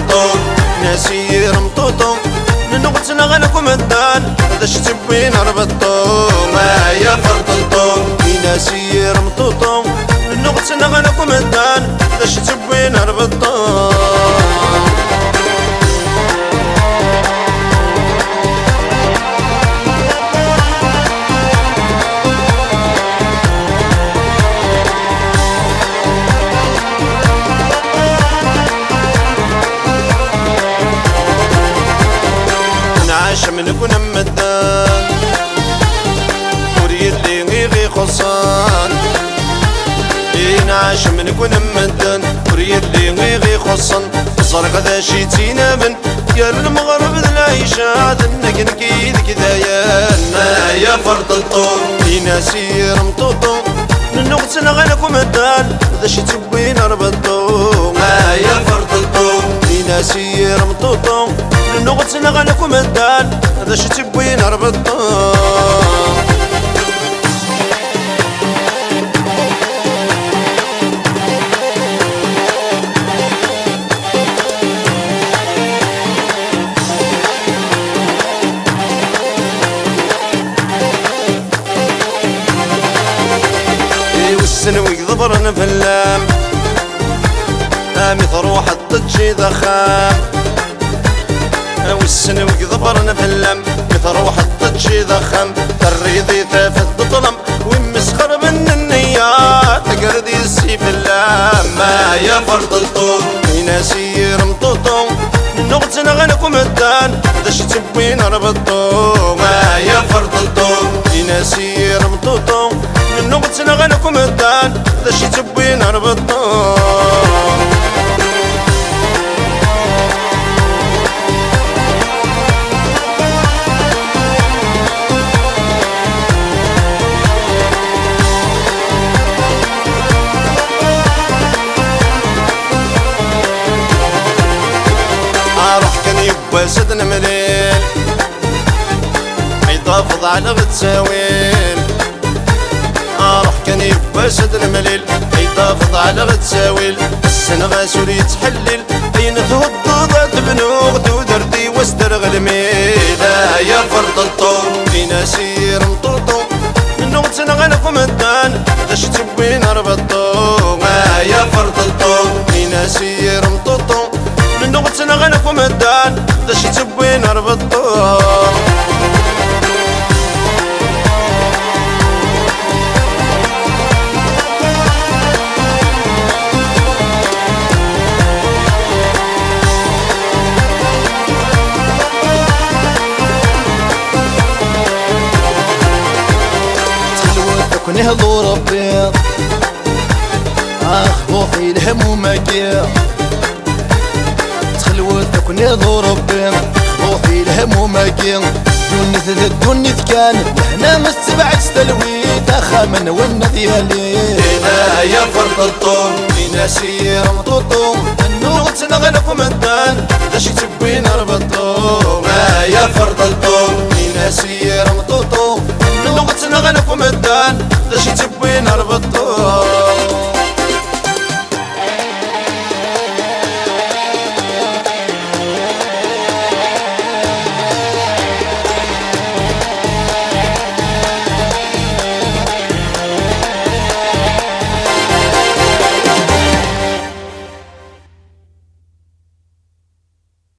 فرطلطو ناسي رمطوطو نغتنا غنكم الدان هذا شتبين ربطو ما يا فرطلطو ناسي رمطوطو نغتنا غنكم الدان هذا شتبين ربطو من كنا مدان وري اللي غيغي خصان نعاش من كنا مدان وري اللي غيغي خصان الزرق ذا شيتينا من يا المغرب ذا العيشة ذنك نكيد كذايا يا فرطلطو ناسي رمطوطو نغتنا غنكم مدان ذا شيتبين ربطو يا فرطلطو ناسي رمطوطو نغتنا غنكم الدان هذا شي تبوين ربطو والسنوي ضبرنا في اللام امي تروح الطجي ضخام والسنوي ضبرنا في اللم مثروح الطجي ضخم الريضي ثافت بطلم ومسخر من النيات تقردي السيف اللام ما يا فرطلطو ناسي رمطوطو نغتنا غنكم الدان ذا شتبين ربطو ما يا فرطلطو ناسي رمطوطو نغتنا غنكم الدان ذا شتبين ربطو وسدنا مليل يضافض على غتساويل روح كان يوسدنا مليل يضافض على غتساويل السنغا سوري يتحلل بين تهضض تبنوغ تودردي واسترغ الميل يا فرطلطو في ناسي رمطوطو نغتنا غنكم الدان ذا شتبين ربطو يا فرطلطو في ناسي رمطوطو نغتنا غنكم الدان ذا شي تبوين ربطو تخلوتك ونهضو ربي خوفي الهموم كير تخلوتك ونهضو ربي خوفي الهموم كير دونيت كان وحنا مستبعد ستلويت اخامن والنذيالي يا فرطلطو ناسي رمطوطو نغتنا غنكم الدان ذا شي تبين ربطو يا فرطلطو ناسي رمطوطو نغتنا غنكم الدان ذا شي تبين